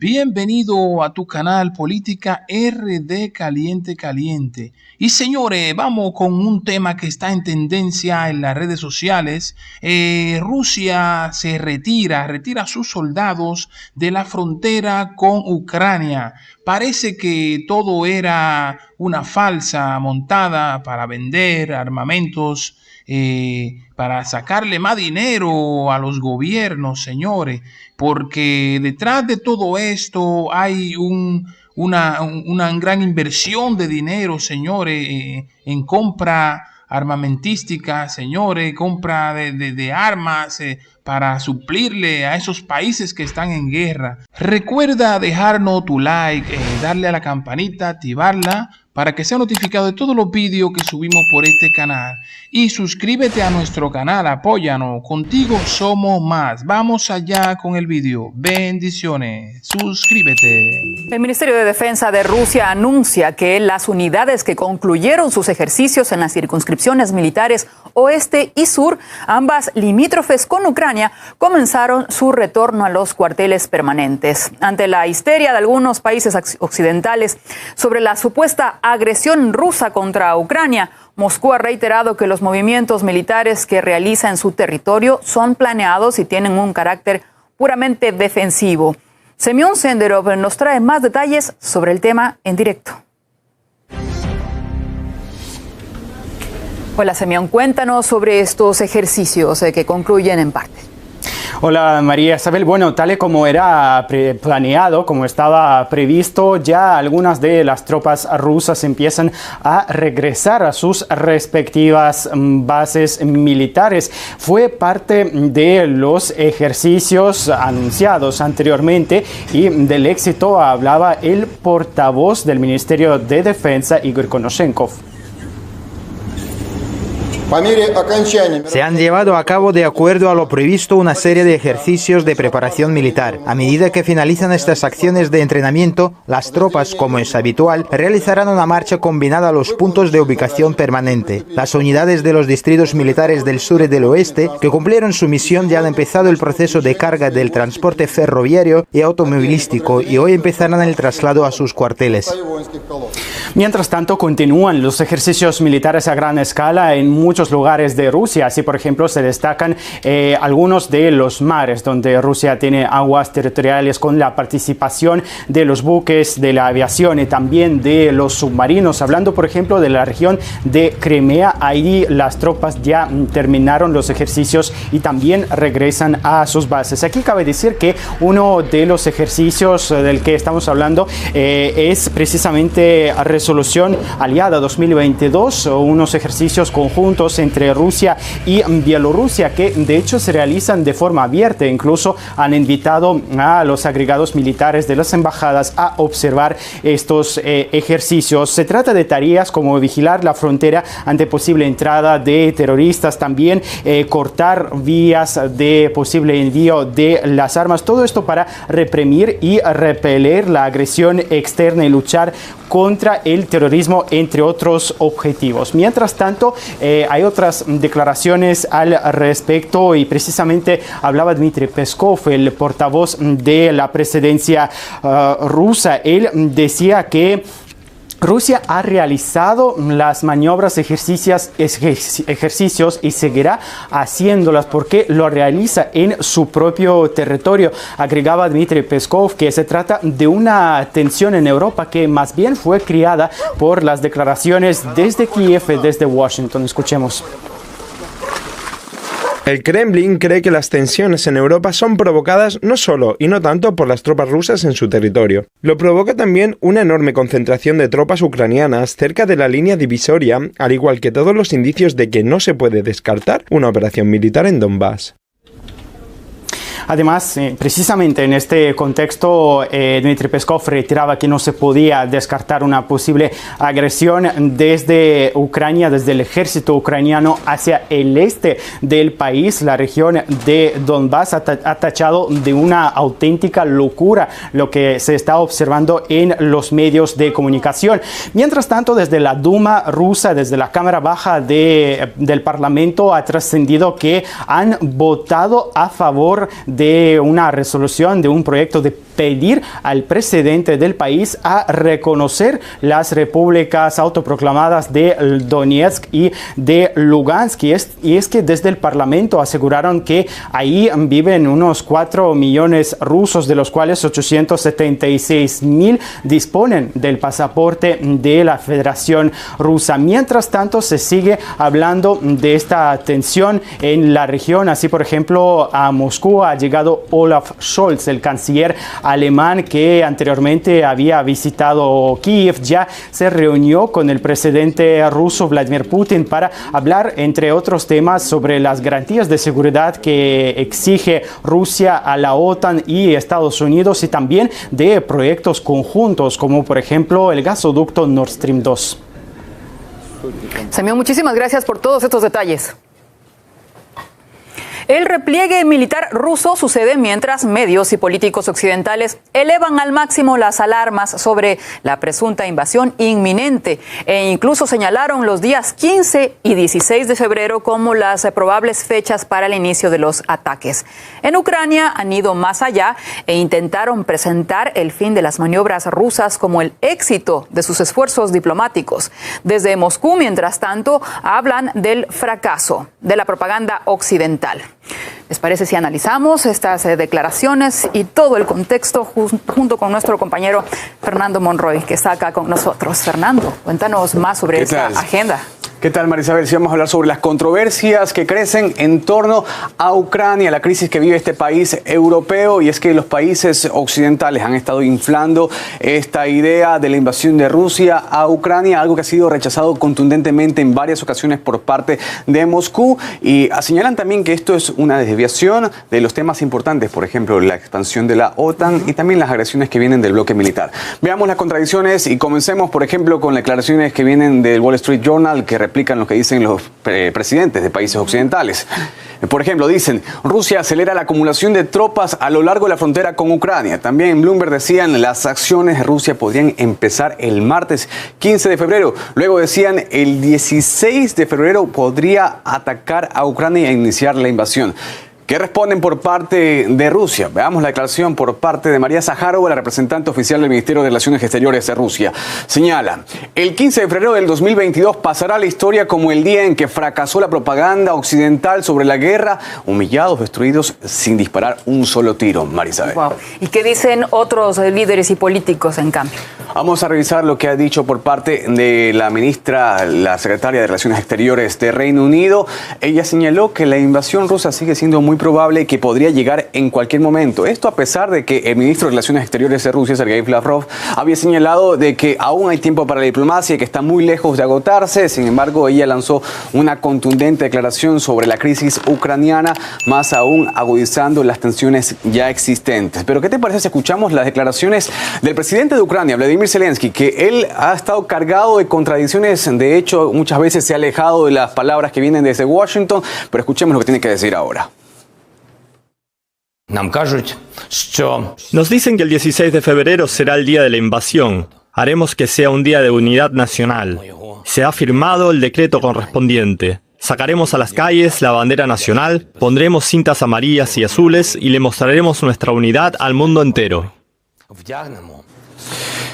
Bienvenido a tu canal Política RD Caliente Caliente. Y señores, vamos con un tema que está en tendencia en las redes sociales. Rusia se retira a sus soldados de la frontera con Ucrania. Parece que todo era una falsa montada para vender armamentos, para sacarle más dinero a los gobiernos, señores, porque detrás de todo esto hay una gran inversión de dinero, señores, en compra armamentística, señores, compra de armas para suplirle a esos países que están en guerra. Recuerda dejarnos tu like, darle a la campanita, activarla para que sea notificado de todos los vídeos que subimos por este canal. Y suscríbete a nuestro canal, apóyanos, contigo somos más. Vamos allá con el vídeo. Bendiciones, suscríbete. El Ministerio de Defensa de Rusia anuncia que las unidades que concluyeron sus ejercicios en las circunscripciones militares oeste y sur, ambas limítrofes con Ucrania, comenzaron su retorno a los cuarteles permanentes. Ante la histeria de algunos países occidentales sobre la supuesta agresión rusa contra Ucrania, Moscú ha reiterado que los movimientos militares que realiza en su territorio son planeados y tienen un carácter puramente defensivo. Semyon Senderov nos trae más detalles sobre el tema en directo. Hola Semyon, cuéntanos sobre estos ejercicios que concluyen en parte. Hola María Isabel. Bueno, tal y como era planeado, como estaba previsto, ya algunas de las tropas rusas empiezan a regresar a sus respectivas bases militares. Fue parte de los ejercicios anunciados anteriormente y del éxito hablaba el portavoz del Ministerio de Defensa, Igor Konashenkov. Se han llevado a cabo de acuerdo a lo previsto una serie de ejercicios de preparación militar. A medida que finalizan estas acciones de entrenamiento, las tropas, como es habitual, realizarán una marcha combinada a los puntos de ubicación permanente. Las unidades de los distritos militares del sur y del oeste, que cumplieron su misión, ya han empezado el proceso de carga del transporte ferroviario y automovilístico y hoy empezarán el traslado a sus cuarteles. Mientras tanto, continúan los ejercicios militares a gran escala en muchos lugares de Rusia. Así, por ejemplo, se destacan algunos de los mares donde Rusia tiene aguas territoriales con la participación de los buques, de la aviación y también de los submarinos. Hablando, por ejemplo, de la región de Crimea, ahí las tropas ya terminaron los ejercicios y también regresan a sus bases. Aquí cabe decir que uno de los ejercicios del que estamos hablando es precisamente Resolución Aliada 2022, unos ejercicios conjuntos entre Rusia y Bielorrusia que de hecho se realizan de forma abierta. Incluso han invitado a los agregados militares de las embajadas a observar estos ejercicios. Se trata de tareas como vigilar la frontera ante posible entrada de terroristas, también cortar vías de posible envío de las armas. Todo esto para reprimir y repeler la agresión externa y luchar contra el terrorismo, entre otros objetivos. Mientras tanto, hay otras declaraciones al respecto y precisamente hablaba Dmitry Peskov, el portavoz de la presidencia rusa. Él decía que Rusia ha realizado las maniobras, ejercicios y seguirá haciéndolas porque lo realiza en su propio territorio. Agregaba Dmitry Peskov que se trata de una tensión en Europa que más bien fue creada por las declaraciones desde Kiev y desde Washington. Escuchemos. El Kremlin cree que las tensiones en Europa son provocadas no solo y no tanto por las tropas rusas en su territorio. Lo provoca también una enorme concentración de tropas ucranianas cerca de la línea divisoria, al igual que todos los indicios de que no se puede descartar una operación militar en Donbass. Además, precisamente en este contexto, Dmitry Peskov reiteraba que no se podía descartar una posible agresión desde Ucrania, desde el ejército ucraniano hacia el este del país. La región de Donbass ha tachado de una auténtica locura lo que se está observando en los medios de comunicación. Mientras tanto, desde la Duma rusa, desde la Cámara Baja del Parlamento, ha trascendido que han votado a favor de una resolución, de un proyecto de pedir al presidente del país a reconocer las repúblicas autoproclamadas de Donetsk y de Lugansk. Y es que desde el Parlamento aseguraron que ahí viven unos 4 millones rusos, de los cuales 876.000 disponen del pasaporte de la Federación Rusa. Mientras tanto, se sigue hablando de esta tensión en la región. Así, por ejemplo, a Moscú ha llegado Olaf Scholz, el canciller alemán que anteriormente había visitado Kiev. Ya se reunió con el presidente ruso Vladimir Putin para hablar, entre otros temas, sobre las garantías de seguridad que exige Rusia a la OTAN y Estados Unidos, y también de proyectos conjuntos, como por ejemplo el gasoducto Nord Stream 2. Semyon, muchísimas gracias por todos estos detalles. El repliegue militar ruso sucede mientras medios y políticos occidentales elevan al máximo las alarmas sobre la presunta invasión inminente e incluso señalaron los días 15 y 16 de febrero como las probables fechas para el inicio de los ataques. En Ucrania han ido más allá e intentaron presentar el fin de las maniobras rusas como el éxito de sus esfuerzos diplomáticos. Desde Moscú, mientras tanto, hablan del fracaso de la propaganda occidental. ¿Les parece si analizamos estas declaraciones y todo el contexto junto con nuestro compañero Fernando Monroy, que está acá con nosotros? Fernando, cuéntanos más sobre esta agenda. ¿Qué tal, Marisabel? Sí, vamos a hablar sobre las controversias que crecen en torno a Ucrania, la crisis que vive este país europeo, y es que los países occidentales han estado inflando esta idea de la invasión de Rusia a Ucrania, algo que ha sido rechazado contundentemente en varias ocasiones por parte de Moscú, y señalan también que esto es una desviación de los temas importantes, por ejemplo, la expansión de la OTAN y también las agresiones que vienen del bloque militar. Veamos las contradicciones y comencemos, por ejemplo, con declaraciones que vienen del Wall Street Journal, que replican lo que dicen los presidentes de países occidentales. Por ejemplo, dicen, Rusia acelera la acumulación de tropas a lo largo de la frontera con Ucrania. También en Bloomberg decían, las acciones de Rusia podrían empezar el martes 15 de febrero. Luego decían, el 16 de febrero podría atacar a Ucrania e iniciar la invasión. ¿Qué responden por parte de Rusia? Veamos la declaración por parte de María Zaharova, la representante oficial del Ministerio de Relaciones Exteriores de Rusia. Señala, el 15 de febrero del 2022 pasará a la historia como el día en que fracasó la propaganda occidental sobre la guerra, humillados, destruidos, sin disparar un solo tiro. Marisabel. Wow. ¿Y qué dicen otros líderes y políticos, en cambio? Vamos a revisar lo que ha dicho por parte de la ministra, la secretaria de Relaciones Exteriores de Reino Unido. Ella señaló que la invasión rusa sigue siendo muy probable, que podría llegar en cualquier momento. Esto a pesar de que el ministro de Relaciones Exteriores de Rusia, Sergei Lavrov, había señalado de que aún hay tiempo para la diplomacia y que está muy lejos de agotarse. Sin embargo, ella lanzó una contundente declaración sobre la crisis ucraniana, más aún agudizando las tensiones ya existentes. Pero ¿qué te parece si escuchamos las declaraciones del presidente de Ucrania, Vladimir Zelensky, que él ha estado cargado de contradicciones? De hecho, muchas veces se ha alejado de las palabras que vienen desde Washington, pero escuchemos lo que tiene que decir ahora. Nos dicen que el 16 de febrero será el día de la invasión. Haremos que sea un día de unidad nacional. Se ha firmado el decreto correspondiente. Sacaremos a las calles la bandera nacional, pondremos cintas amarillas y azules y le mostraremos nuestra unidad al mundo entero.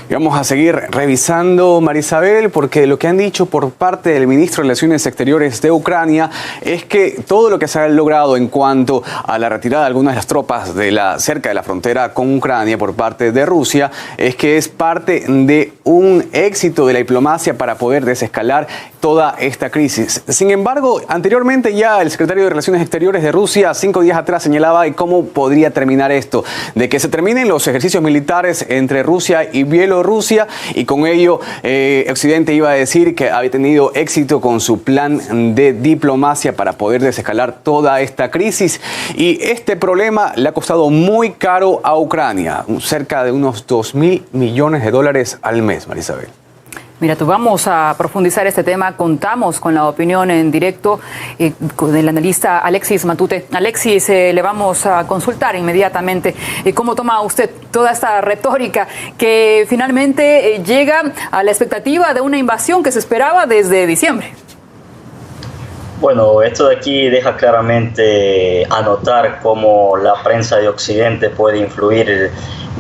Y vamos a seguir revisando, Marisabel, porque lo que han dicho por parte del ministro de Relaciones Exteriores de Ucrania es que todo lo que se ha logrado en cuanto a la retirada de algunas de las tropas cerca de la frontera con Ucrania por parte de Rusia es que es parte de un éxito de la diplomacia para poder desescalar toda esta crisis. Sin embargo, anteriormente ya el secretario de Relaciones Exteriores de Rusia, 5 días atrás, señalaba de cómo podría terminar esto, de que se terminen los ejercicios militares entre Rusia y Bielorrusia, y con ello Occidente iba a decir que había tenido éxito con su plan de diplomacia para poder desescalar toda esta crisis. Y este problema le ha costado muy caro a Ucrania, cerca de unos $2.000 millones al mes, Marisabel. Mira, tú, vamos a profundizar este tema. Contamos con la opinión en directo del analista Alexis Matute. Alexis, le vamos a consultar inmediatamente cómo toma usted toda esta retórica que finalmente llega a la expectativa de una invasión que se esperaba desde diciembre. Bueno, esto de aquí deja claramente anotar cómo la prensa de Occidente puede influir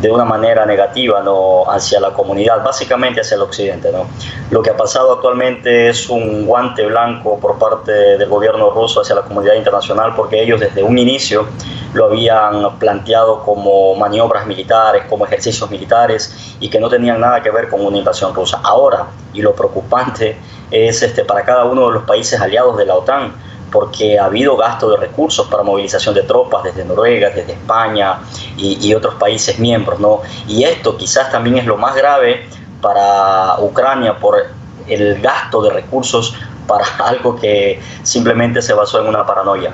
de una manera negativa, ¿no?, hacia la comunidad, básicamente hacia el Occidente, ¿no? Lo que ha pasado actualmente es un guante blanco por parte del gobierno ruso hacia la comunidad internacional, porque ellos desde un inicio lo habían planteado como maniobras militares, como ejercicios militares, y que no tenían nada que ver con una invasión rusa. Ahora, y lo preocupante es para cada uno de los países aliados de la OTAN, porque ha habido gasto de recursos para movilización de tropas desde Noruega, desde España y otros países miembros, ¿no? Y esto quizás también es lo más grave para Ucrania por el gasto de recursos para algo que simplemente se basó en una paranoia.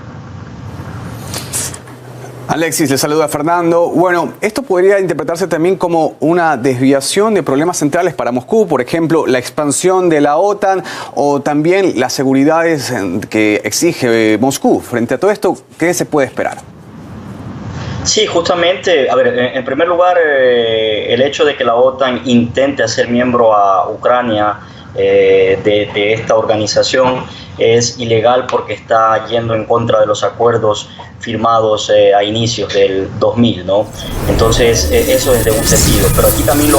Alexis, le saluda Fernando. Bueno, esto podría interpretarse también como una desviación de problemas centrales para Moscú, por ejemplo, la expansión de la OTAN o también las seguridades que exige Moscú. Frente a todo esto, ¿qué se puede esperar? Sí, justamente, a ver, en primer lugar, el hecho de que la OTAN intente hacer miembro a Ucrania de esta organización es ilegal porque está yendo en contra de los acuerdos firmados a inicios del 2000, ¿no? Entonces, eso es de un sentido. Pero aquí también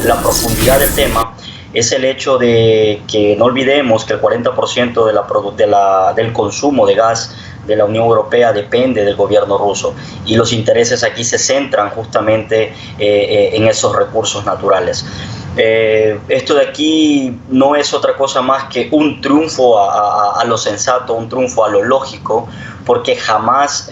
la profundidad del tema es el hecho de que no olvidemos que el 40% del consumo de gas de la Unión Europea depende del gobierno ruso, y los intereses aquí se centran justamente en esos recursos naturales. Esto de aquí no es otra cosa más que un triunfo a lo sensato, un triunfo a lo lógico, porque jamás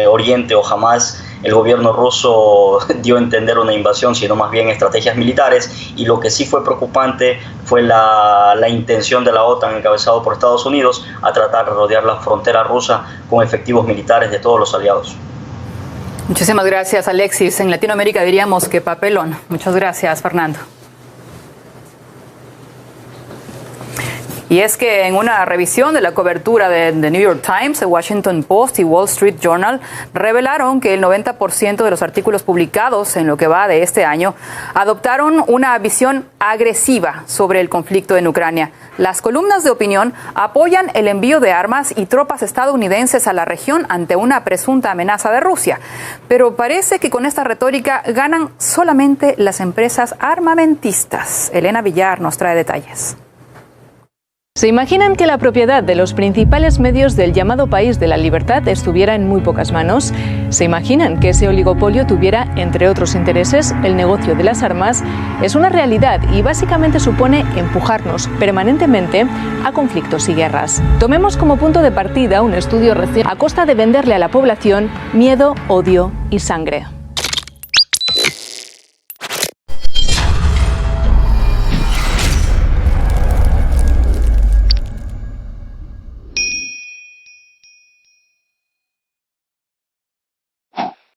Oriente o jamás el gobierno ruso dio a entender una invasión, sino más bien estrategias militares, y lo que sí fue preocupante fue la intención de la OTAN, encabezado por Estados Unidos, a tratar de rodear la frontera rusa con efectivos militares de todos los aliados. Muchísimas gracias, Alexis. En Latinoamérica diríamos que papelón. Muchas gracias, Fernando. Y es que en una revisión de la cobertura de The New York Times, The Washington Post y Wall Street Journal revelaron que el 90% de los artículos publicados en lo que va de este año adoptaron una visión agresiva sobre el conflicto en Ucrania. Las columnas de opinión apoyan el envío de armas y tropas estadounidenses a la región ante una presunta amenaza de Rusia. Pero parece que con esta retórica ganan solamente las empresas armamentistas. Elena Villar nos trae detalles. ¿Se imaginan que la propiedad de los principales medios del llamado país de la libertad estuviera en muy pocas manos? ¿Se imaginan que ese oligopolio tuviera, entre otros intereses, el negocio de las armas? Es una realidad y básicamente supone empujarnos permanentemente a conflictos y guerras. Tomemos como punto de partida un estudio reciente a costa de venderle a la población miedo, odio y sangre.